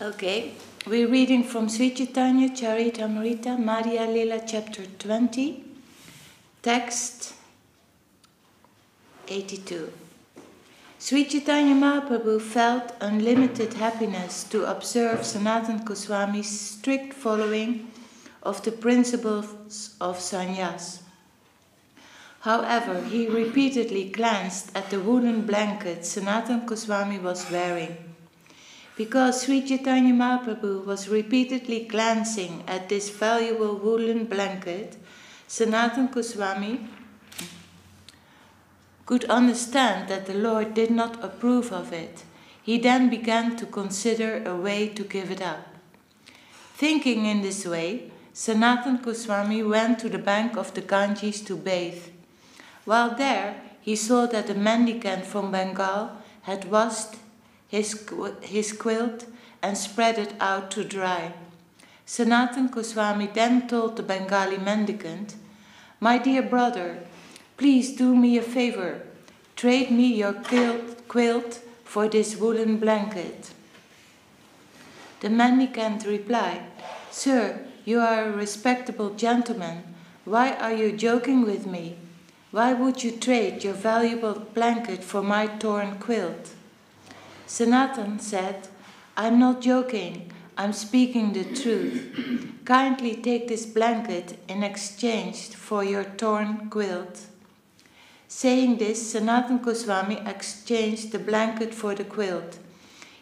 Okay, we're reading from Sri Chaitanya Charitamrita, Madhya Lila, chapter 20, text 82. Sri Chaitanya Mahaprabhu felt unlimited happiness to observe Sanatana Goswami's strict following of the principles of sannyas. However, he repeatedly glanced at the woolen blanket Sanatana Goswami was wearing. Because Sri Chaitanya Mahaprabhu was repeatedly glancing at this valuable woolen blanket, Sanatana Goswami could understand that the Lord did not approve of it. He then began to consider a way to give it up. Thinking in this way, Sanatana Goswami went to the bank of the Ganges to bathe. While there, he saw that a mendicant from Bengal had washed his quilt and spread it out to dry. Sanatana Goswami then told the Bengali mendicant, "My dear brother, please do me a favor. Trade me your quilt for this woolen blanket." The mendicant replied, "Sir, you are a respectable gentleman. Why are you joking with me? Why would you trade your valuable blanket for my torn quilt?" Sanatan said, "I'm not joking, I'm speaking the truth. Kindly take this blanket in exchange for your torn quilt." Saying this, Sanatana Goswami exchanged the blanket for the quilt.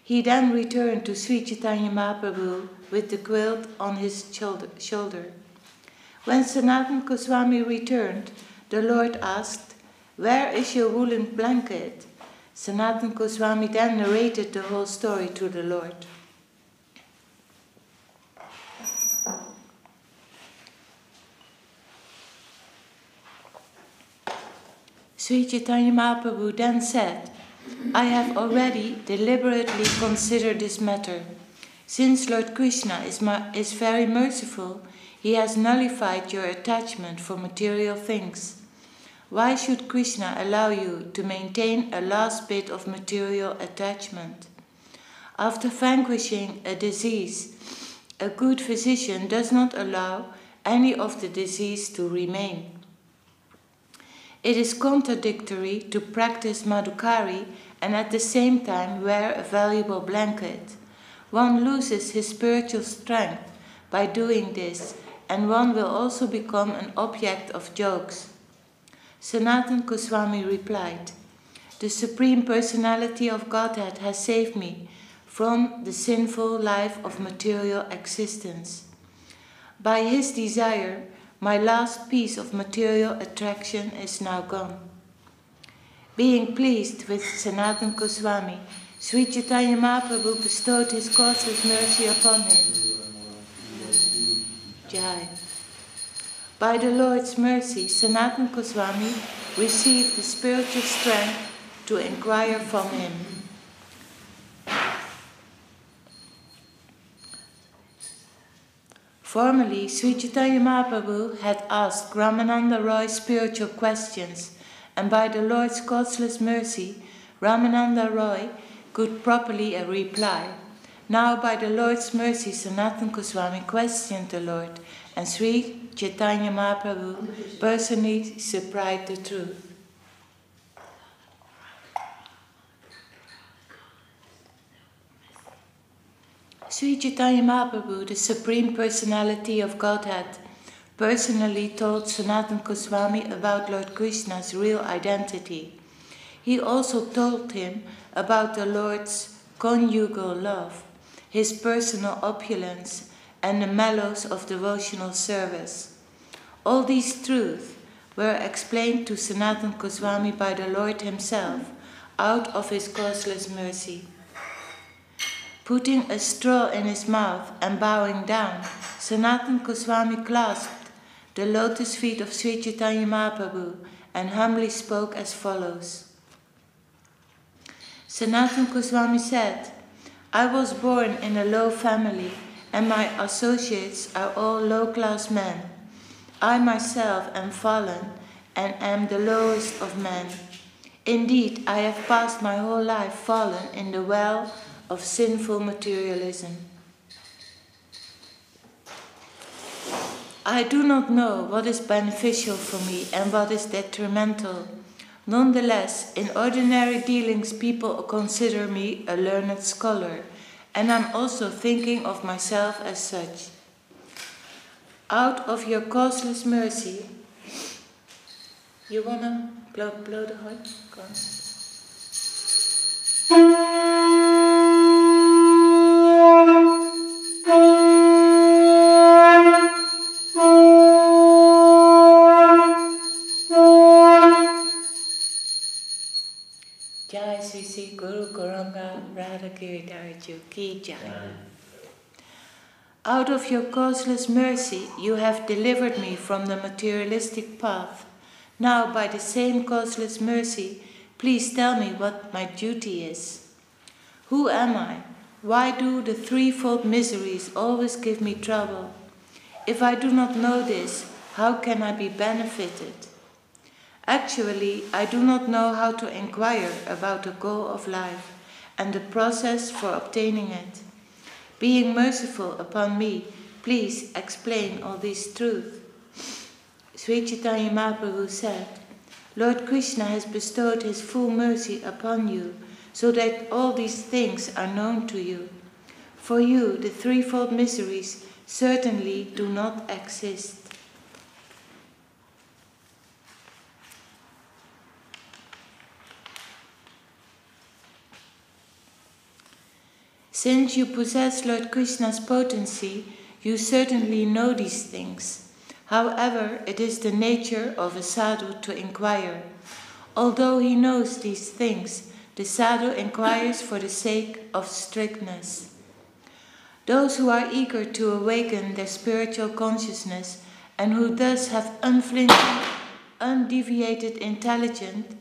He then returned to Sri Chaitanya Mahaprabhu with the quilt on his shoulder. When Sanatana Goswami returned, the Lord asked, "Where is your woolen blanket?" Sanatana Goswami then narrated the whole story to the Lord. Sri Chaitanya Mahaprabhu then said, "I have already deliberately considered this matter. Since Lord Krishna is very merciful, he has nullified your attachment for material things. Why should Krishna allow you to maintain a last bit of material attachment? After vanquishing a disease, a good physician does not allow any of the disease to remain. It is contradictory to practice Madhukari and at the same time wear a valuable blanket. One loses his spiritual strength by doing this, and one will also become an object of jokes." Sanatana Goswami replied, "The Supreme Personality of Godhead has saved me from the sinful life of material existence. By his desire, my last piece of material attraction is now gone." Being pleased with Sanatana Goswami, Sri Chaitanya Mahaprabhu bestowed his causeless mercy upon him. Jai. By the Lord's mercy, Sanatana Goswami received the spiritual strength to inquire from him. Formerly, Sri Chaitanya Mahaprabhu had asked Ramananda Roy spiritual questions, and by the Lord's causeless mercy, Ramananda Roy could properly reply. Now, by the Lord's mercy, Sanatana Goswami questioned the Lord, and Sri Chaitanya Mahaprabhu personally supplied the truth. Sri Chaitanya Mahaprabhu, the Supreme Personality of Godhead, personally told Sanatana Goswami about Lord Krishna's real identity. He also told him about the Lord's conjugal love, his personal opulence, and the mellows of devotional service. All these truths were explained to Sanatana Goswami by the Lord himself, out of his causeless mercy. Putting a straw in his mouth and bowing down, Sanatana Goswami clasped the lotus feet of Sri Chaitanya Mahaprabhu and humbly spoke as follows. Sanatana Goswami said, "I was born in a low family, and my associates are all low-class men. I myself am fallen and am the lowest of men. Indeed, I have passed my whole life fallen in the well of sinful materialism. I do not know what is beneficial for me and what is detrimental. Nonetheless, in ordinary dealings, people consider me a learned scholar, and I'm also thinking of myself as such. Out of your causeless mercy, you wanna blow the horn? Go on. Jai Sri Sri Guru Gauranga Radha Giridharaju Ki Jai. Out of your causeless mercy, you have delivered me from the materialistic path. Now, by the same causeless mercy, please tell me what my duty is. Who am I? Why do the threefold miseries always give me trouble? If I do not know this, how can I be benefited? Actually, I do not know how to inquire about the goal of life and the process for obtaining it. Being merciful upon me, please explain all these truths. Sri Chaitanya Mahaprabhu said, Lord Krishna has bestowed his full mercy upon you, so that all these things are known to you. For you, the threefold miseries certainly do not exist. Since you possess Lord Krishna's potency, you certainly know these things. However, it is the nature of a sadhu to inquire. Although he knows these things, the sadhu inquires for the sake of strictness. Those who are eager to awaken their spiritual consciousness and who thus have unflinching, undeviated intelligence,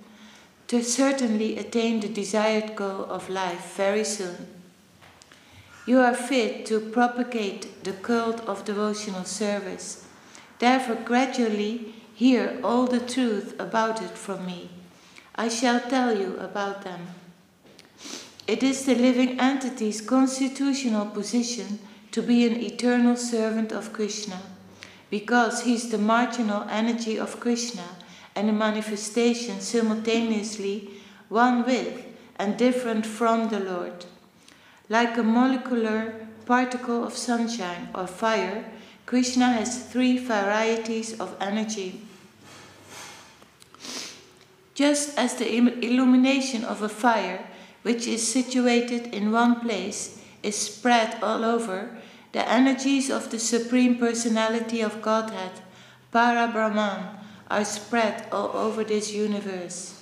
to certainly attain the desired goal of life very soon. You are fit to propagate the cult of devotional service. Therefore, gradually hear all the truth about it from me. I shall tell you about them. It is the living entity's constitutional position to be an eternal servant of Krishna, because he is the marginal energy of Krishna and a manifestation simultaneously one with and different from the Lord. Like a molecular particle of sunshine or fire, Krishna has three varieties of energy. Just as the illumination of a fire, which is situated in one place, is spread all over, the energies of the Supreme Personality of Godhead, Paramatma, are spread all over this universe.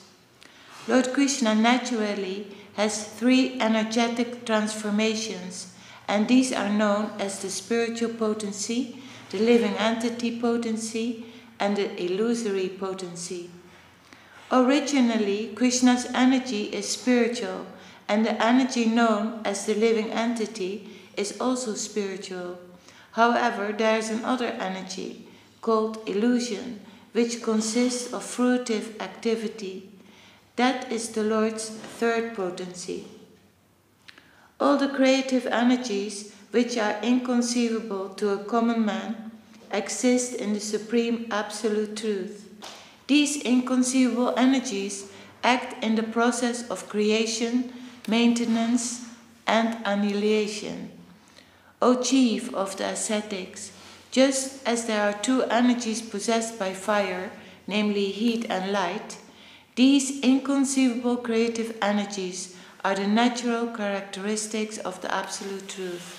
Lord Krishna naturally has three energetic transformations, and these are known as the spiritual potency, the living entity potency, and the illusory potency. Originally, Krishna's energy is spiritual, and the energy known as the living entity is also spiritual. However, there is another energy, called illusion, which consists of fruitive activity. That is the Lord's third potency. All the creative energies, which are inconceivable to a common man, exist in the Supreme Absolute Truth. These inconceivable energies act in the process of creation, maintenance, and annihilation. O chief of the ascetics, just as there are two energies possessed by fire, namely heat and light, these inconceivable creative energies are the natural characteristics of the Absolute Truth.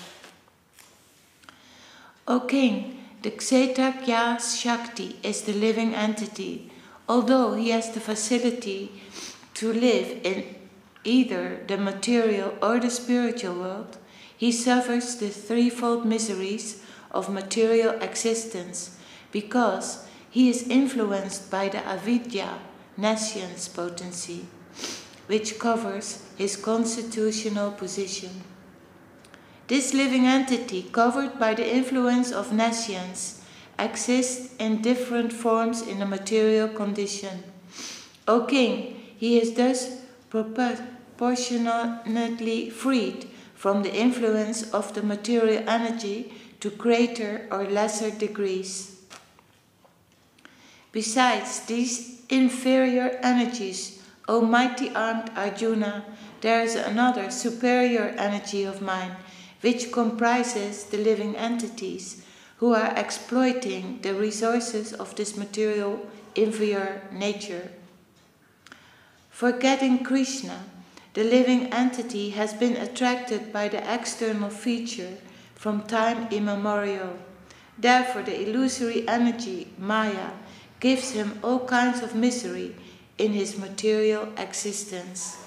O King, the Ch.Ch Shakti is the living entity. Although he has the facility to live in either the material or the spiritual world, he suffers the threefold miseries of material existence because he is influenced by the avidya, nescience potency, which covers his constitutional position. This living entity, covered by the influence of nescience, exists in different forms in the material condition. O King, he is thus proportionately freed from the influence of the material energy to greater or lesser degrees. Besides these inferior energies, O mighty armed Arjuna, there is another superior energy of mine, which comprises the living entities who are exploiting the resources of this material inferior nature. Forgetting Krishna, the living entity has been attracted by the external feature from time immemorial. Therefore, the illusory energy, Maya, gives him all kinds of misery in his material existence.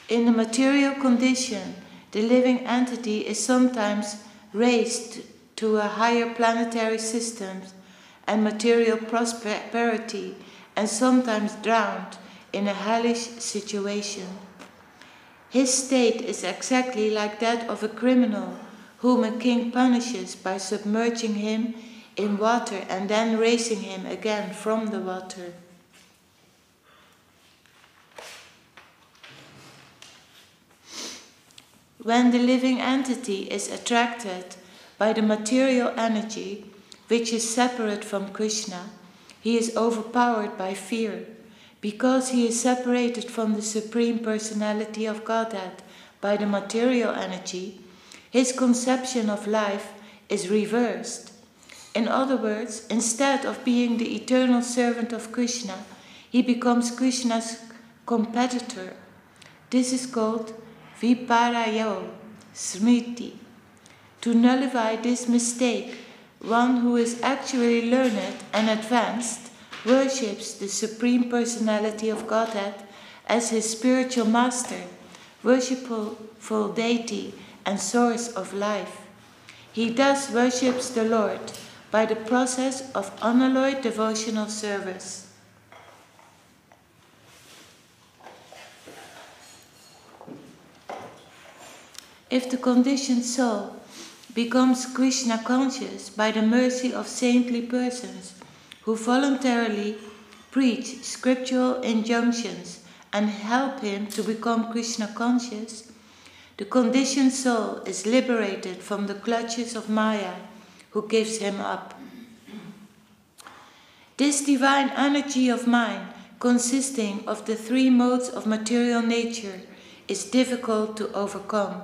In the material condition, the living entity is sometimes raised to a higher planetary system and material prosperity, and sometimes drowned in a hellish situation. His state is exactly like that of a criminal whom a king punishes by submerging him in water and then raising him again from the water. When the living entity is attracted by the material energy, which is separate from Krishna, he is overpowered by fear. Because he is separated from the Supreme Personality of Godhead by the material energy, his conception of life is reversed. In other words, instead of being the eternal servant of Krishna, he becomes Krishna's competitor. This is called Viparayo Smriti. To nullify this mistake, one who is actually learned and advanced worships the Supreme Personality of Godhead as his spiritual master, worshipful deity and source of life. He thus worships the Lord by the process of unalloyed devotional service. If the conditioned soul becomes Krishna conscious by the mercy of saintly persons who voluntarily preach scriptural injunctions and help him to become Krishna conscious, the conditioned soul is liberated from the clutches of Maya, who gives him up. This divine energy of mine, consisting of the three modes of material nature, is difficult to overcome,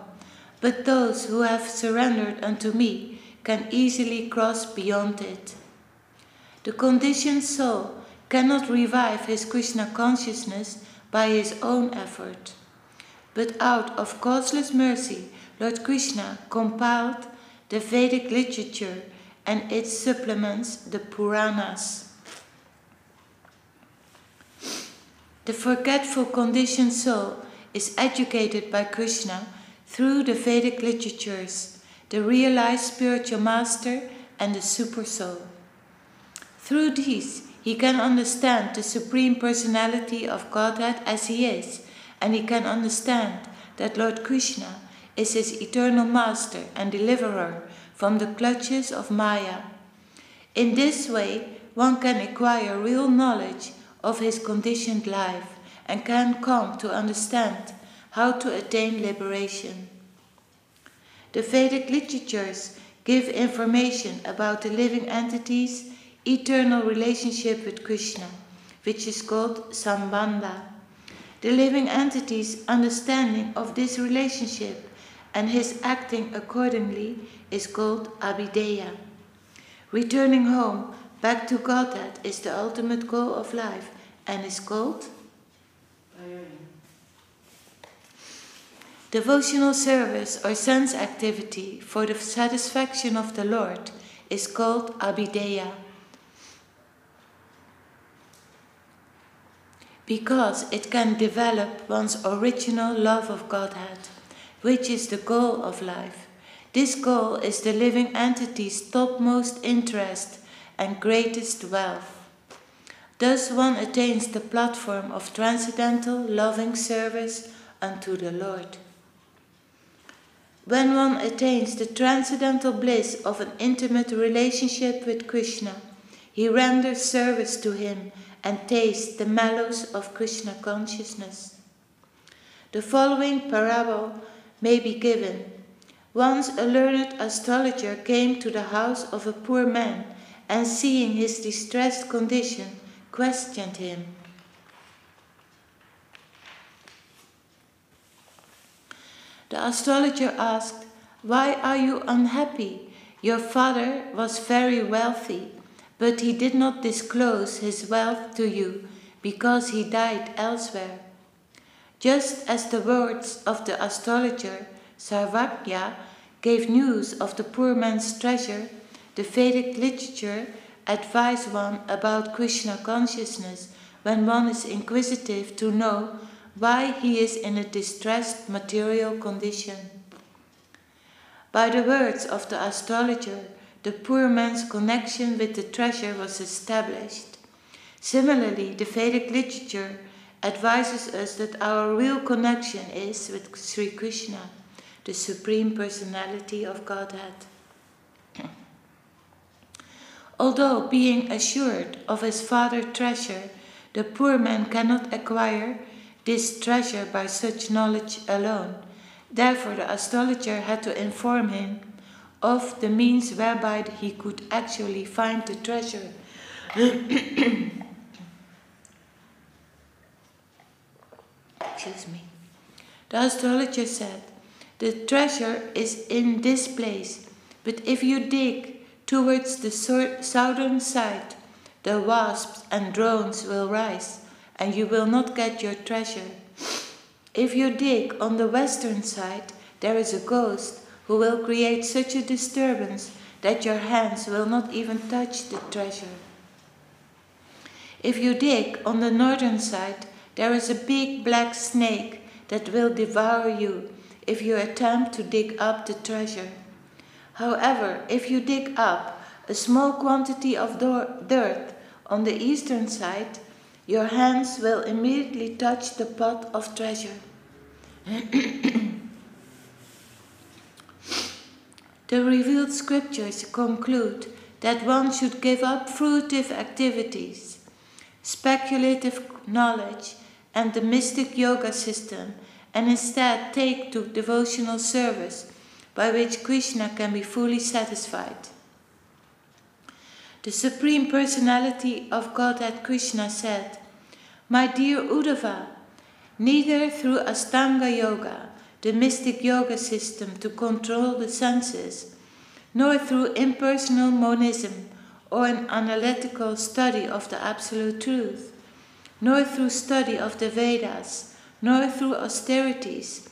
but those who have surrendered unto me can easily cross beyond it. The conditioned soul cannot revive his Krishna consciousness by his own effort, but out of causeless mercy, Lord Krishna compiled the Vedic literature and its supplements, the Puranas. The forgetful conditioned soul is educated by Krishna through the Vedic literatures, the realized spiritual master and the super soul. Through these, he can understand the Supreme Personality of Godhead as he is, and he can understand that Lord Krishna is his eternal master and deliverer from the clutches of Maya. In this way, one can acquire real knowledge of his conditioned life and can come to understand how to attain liberation. The Vedic literatures give information about the living entity's eternal relationship with Krishna, which is called Sambandha. The living entity's understanding of this relationship and his acting accordingly is called Abhideya. Returning home, back to Godhead, is the ultimate goal of life and is called devotional service or sense activity for the satisfaction of the Lord is called Abhideya. Because it can develop one's original love of Godhead, which is the goal of life. This goal is the living entity's topmost interest and greatest wealth. Thus one attains the platform of transcendental loving service unto the Lord. When one attains the transcendental bliss of an intimate relationship with Krishna, he renders service to him and tastes the mellows of Krishna consciousness. The following parable may be given. Once a learned astrologer came to the house of a poor man and seeing his distressed condition, questioned him. The astrologer asked, "Why are you unhappy? Your father was very wealthy, but he did not disclose his wealth to you because he died elsewhere." Just as the words of the astrologer Sarvajña gave news of the poor man's treasure, the Vedic literature advise one about Krishna consciousness when one is inquisitive to know why he is in a distressed material condition. By the words of the astrologer, the poor man's connection with the treasure was established. Similarly, the Vedic literature advises us that our real connection is with Sri Krishna, the Supreme Personality of Godhead. Although being assured of his father's treasure, the poor man cannot acquire this treasure by such knowledge alone. Therefore, the astrologer had to inform him of the means whereby he could actually find the treasure. Excuse me. The astrologer said, "The treasure is in this place, but if you dig towards the southern side, the wasps and drones will rise, and you will not get your treasure. If you dig on the western side, there is a ghost who will create such a disturbance that your hands will not even touch the treasure. If you dig on the northern side, there is a big black snake that will devour you if you attempt to dig up the treasure. However, if you dig up a small quantity of dirt on the eastern side, your hands will immediately touch the pot of treasure." The revealed scriptures conclude that one should give up fruitive activities, speculative knowledge, and the mystic yoga system, and instead take to devotional service, by which Krishna can be fully satisfied. The Supreme Personality of Godhead Krishna said, "My dear Uddhava, neither through Ashtanga Yoga, the mystic yoga system to control the senses, nor through impersonal monism or an analytical study of the absolute truth, nor through study of the Vedas, nor through austerities,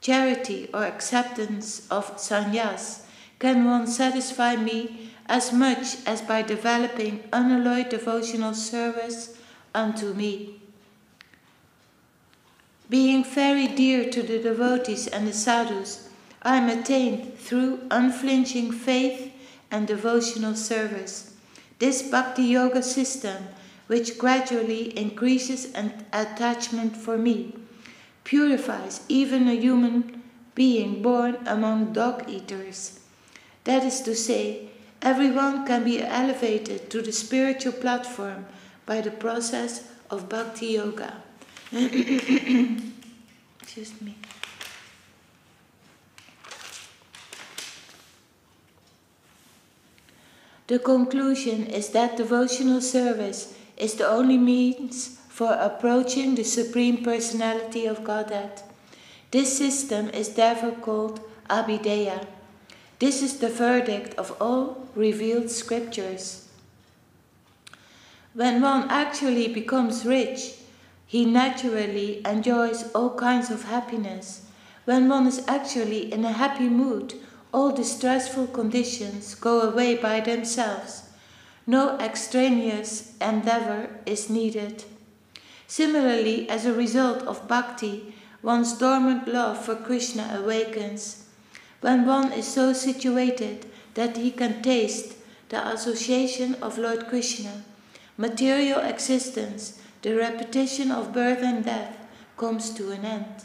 charity or acceptance of sannyas, can one satisfy me as much as by developing unalloyed devotional service unto me. Being very dear to the devotees and the sadhus, I am attained through unflinching faith and devotional service. This Bhakti Yoga system, which gradually increases an attachment for me, purifies even a human being born among dog-eaters. That is to say, everyone can be elevated to the spiritual platform by the process of Bhakti Yoga." Excuse me. The conclusion is that devotional service is the only means for approaching the Supreme Personality of Godhead. This system is therefore called Abhideya. This is the verdict of all revealed scriptures. When one actually becomes rich, he naturally enjoys all kinds of happiness. When one is actually in a happy mood, all distressful conditions go away by themselves. No extraneous endeavor is needed. Similarly, as a result of bhakti, one's dormant love for Krishna awakens. When one is so situated that he can taste the association of Lord Krishna, material existence, the repetition of birth and death, comes to an end.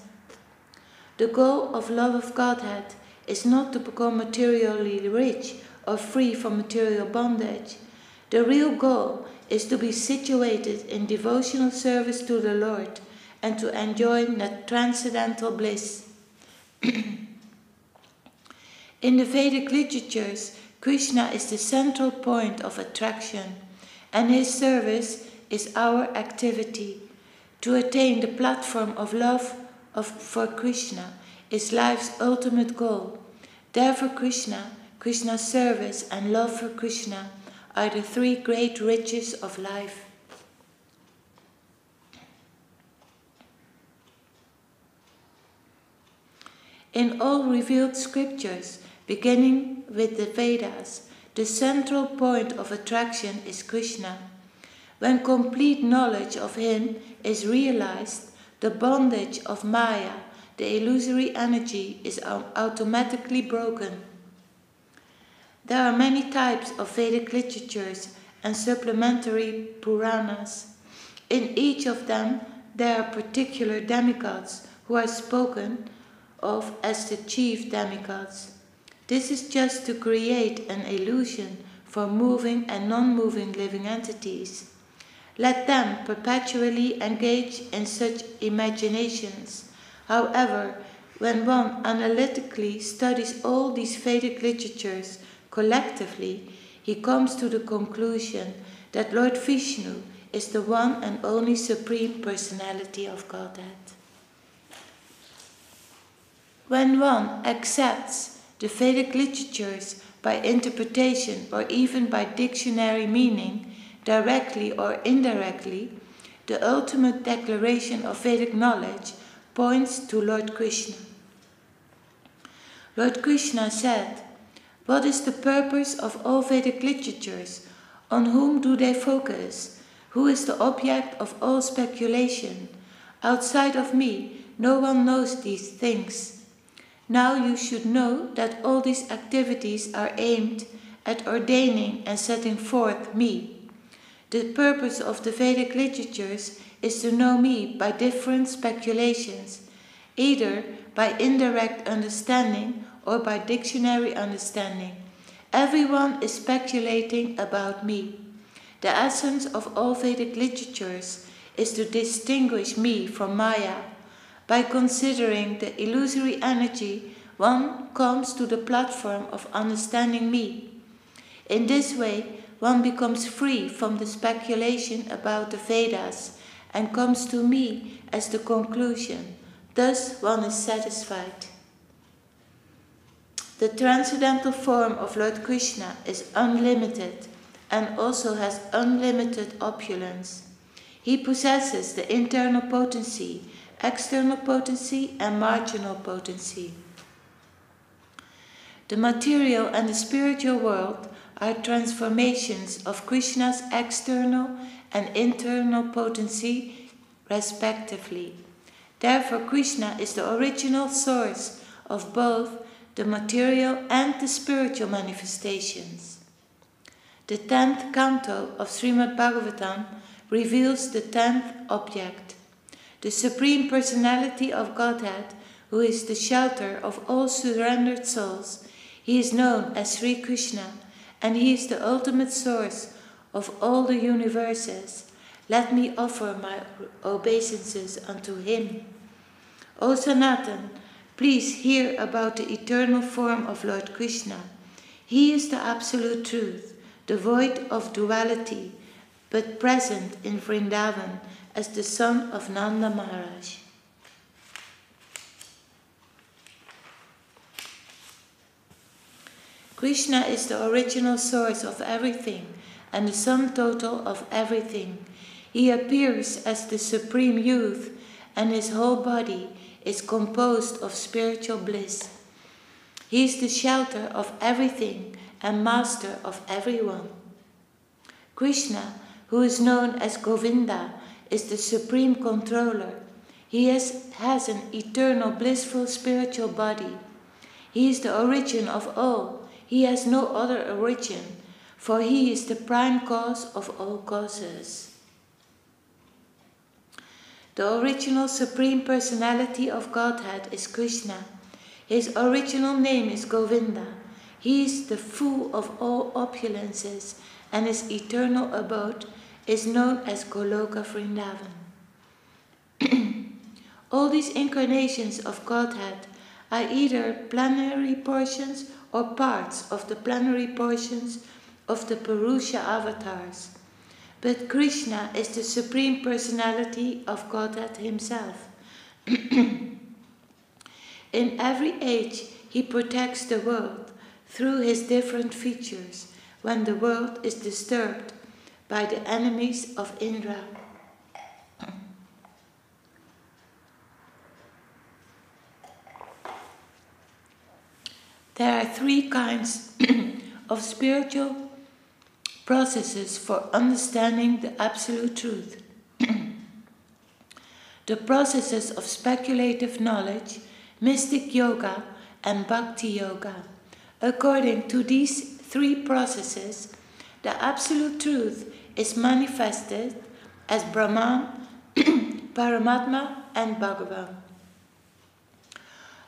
The goal of love of Godhead is not to become materially rich or free from material bondage. The real goal is to be situated in devotional service to the Lord and to enjoy that transcendental bliss. In the Vedic literatures, Krishna is the central point of attraction, and his service is our activity. To attain the platform of love for Krishna is life's ultimate goal. Therefore Krishna's service and love for Krishna are the three great riches of life. In all revealed scriptures, beginning with the Vedas, the central point of attraction is Krishna. When complete knowledge of him is realized, the bondage of Maya, the illusory energy, is automatically broken. There are many types of Vedic literatures and supplementary Puranas. In each of them, there are particular demigods who are spoken of as the chief demigods. This is just to create an illusion for moving and non-moving living entities. Let them perpetually engage in such imaginations. However, when one analytically studies all these Vedic literatures collectively, he comes to the conclusion that Lord Vishnu is the one and only Supreme Personality of Godhead. When one accepts the Vedic literatures by interpretation or even by dictionary meaning, directly or indirectly, the ultimate declaration of Vedic knowledge points to Lord Krishna. Lord Krishna said, "What is the purpose of all Vedic literatures? On whom do they focus? Who is the object of all speculation? Outside of me, no one knows these things. Now you should know that all these activities are aimed at ordaining and setting forth me. The purpose of the Vedic literatures is to know me by different speculations, either by indirect understanding or by dictionary understanding. Everyone is speculating about me. The essence of all Vedic literatures is to distinguish me from Maya. By considering the illusory energy, one comes to the platform of understanding me. In this way, one becomes free from the speculation about the Vedas and comes to me as the conclusion. Thus one is satisfied." The transcendental form of Lord Krishna is unlimited and also has unlimited opulence. He possesses the internal potency, external potency, and marginal potency. The material and the spiritual world are transformations of Krishna's external and internal potency, respectively. Therefore, Krishna is the original source of both the material and the spiritual manifestations. The 10th canto of Srimad Bhagavatam reveals the 10th object, the Supreme Personality of Godhead, who is the shelter of all surrendered souls. He is known as Sri Krishna, and he is the ultimate source of all the universes. Let me offer my obeisances unto him. O Sanatan, please hear about the eternal form of Lord Krishna. He is the absolute truth, devoid of duality, but present in Vrindavan as the son of Nanda Maharaj. Krishna is the original source of everything and the sum total of everything. He appears as the supreme youth, and his whole body is composed of spiritual bliss. He is the shelter of everything and master of everyone. Krishna, who is known as Govinda, is the supreme controller. He has an eternal blissful spiritual body. He is the origin of all. He has no other origin, for he is the prime cause of all causes. The original Supreme Personality of Godhead is Krishna. His original name is Govinda. He is the full of all opulences, and his eternal abode is known as Goloka Vrindavan. All these incarnations of Godhead are either plenary portions or parts of the plenary portions of the Purusha avatars. But Krishna is the Supreme Personality of Godhead himself. In every age, he protects the world through his different features when the world is disturbed by the enemies of Indra. There are three kinds of spiritual processes for understanding the absolute truth. The processes of speculative knowledge, mystic yoga, and bhakti yoga. According to these three processes, the absolute truth is manifested as Brahman, Paramatma, and Bhagavan.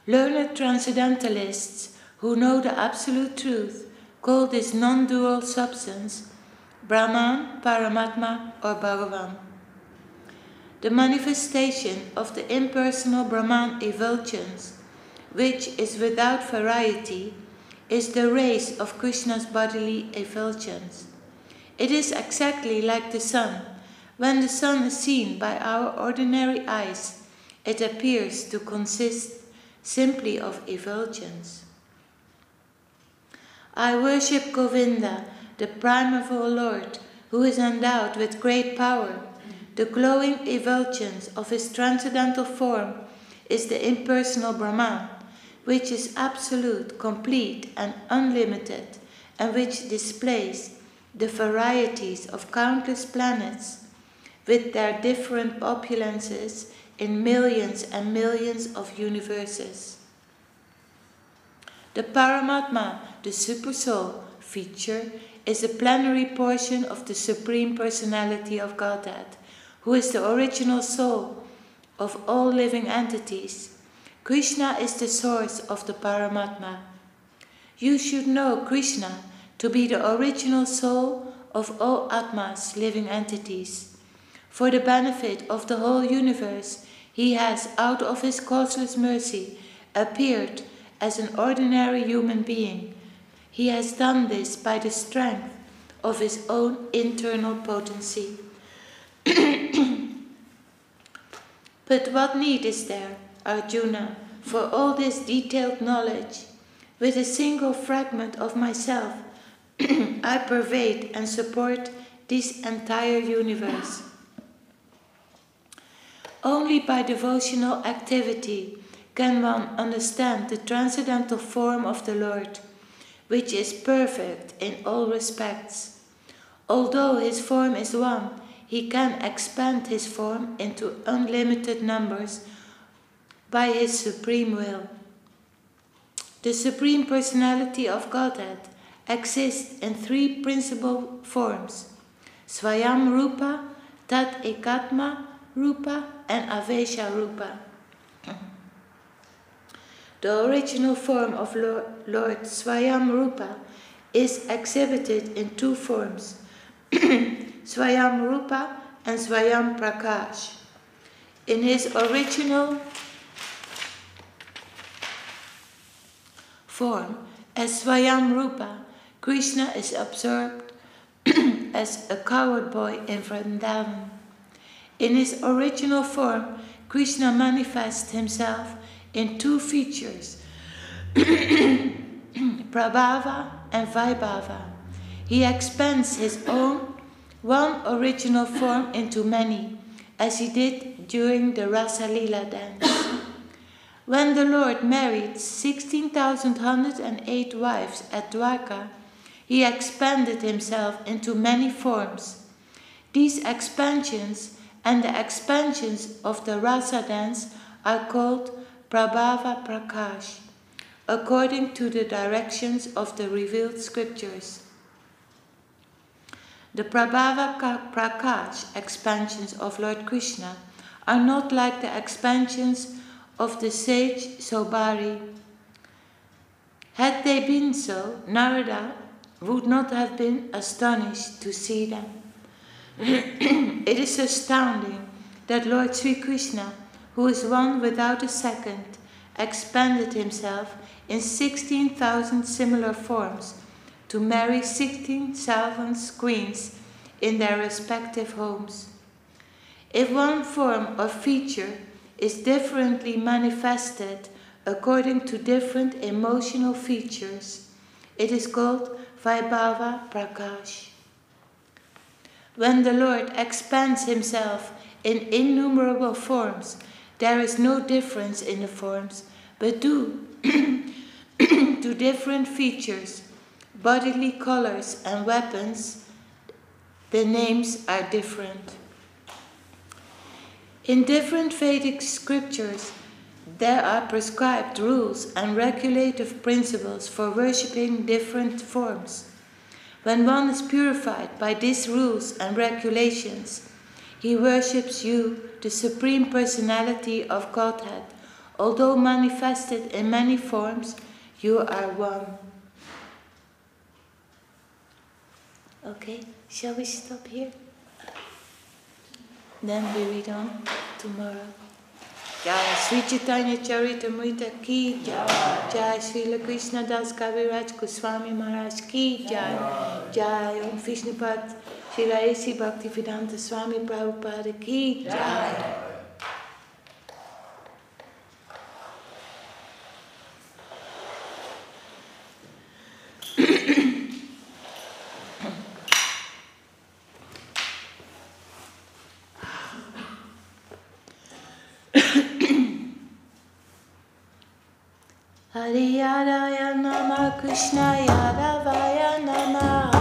Learned transcendentalists who know the absolute truth call this non-dual substance Brahman, Paramatma, or Bhagavan. The manifestation of the impersonal Brahman effulgence, which is without variety, is the rays of Krishna's bodily effulgence. It is exactly like the sun. When the sun is seen by our ordinary eyes, it appears to consist simply of effulgence. I worship Govinda, the primeval Lord, who is endowed with great power. The glowing effulgence of his transcendental form is the impersonal Brahman, which is absolute, complete, and unlimited, and which displays the varieties of countless planets with their different opulences in millions and millions of universes. The Paramatma, the Supersoul feature, is a plenary portion of the Supreme Personality of Godhead, who is the original soul of all living entities. Krishna is the source of the Paramatma. You should know Krishna to be the original soul of all Atmas, living entities. For the benefit of the whole universe, he has, out of his causeless mercy, appeared as an ordinary human being. He has done this by the strength of his own internal potency. But what need is there, Arjuna, for all this detailed knowledge? With a single fragment of myself, I pervade and support this entire universe. Only by devotional activity can one understand the transcendental form of the Lord, which is perfect in all respects. Although his form is one, he can expand his form into unlimited numbers by his supreme will. The Supreme Personality of Godhead exists in three principal forms: Swayam Rupa, Tat Ekatma Rupa, and Avesha Rupa. The original form of Lord Swayam Rupa is exhibited in two forms, Swayam Rupa and Swayam Prakash. In his original form, as Swayam Rupa, Krishna is observed as a cowherd boy in Vrindavan. In his original form, Krishna manifests himself in two features, Prabhava and Vaibhava. He expands his own one original form into many, as he did during the Rasa Leela dance. When the Lord married 16,108 wives at Dwarka, he expanded himself into many forms. These expansions and the expansions of the Rasa dance are called Prabhava Prakash, according to the directions of the revealed scriptures. The Prabhava Prakash expansions of Lord Krishna are not like the expansions of the sage Sobari. Had they been so, Narada would not have been astonished to see them. It is astounding that Lord Sri Krishna, who is one without a second, expanded himself in 16,000 similar forms to marry 16,000 queens in their respective homes. If one form or feature is differently manifested according to different emotional features, it is called Vaibhava Prakash. When the Lord expands himself in innumerable forms, there is no difference in the forms, but due to different features, bodily colors and weapons, the names are different. In different Vedic scriptures, there are prescribed rules and regulative principles for worshipping different forms. When one is purified by these rules and regulations, he worships you, the Supreme Personality of Godhead. Although manifested in many forms, you are one. Okay, shall we stop here? Then we read on tomorrow. Jai Sri Chaitanya Charitamrita ki Jai. Jai Srila Krishna Das Kaviraj Goswami Maharaj ki Jai. Jai Om Vishnupad Srila A.C. Bhaktivedanta Swami Prabhupada ki Jai. Hare Yadaya Nama Krishna Yadavaya Nama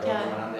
Jai.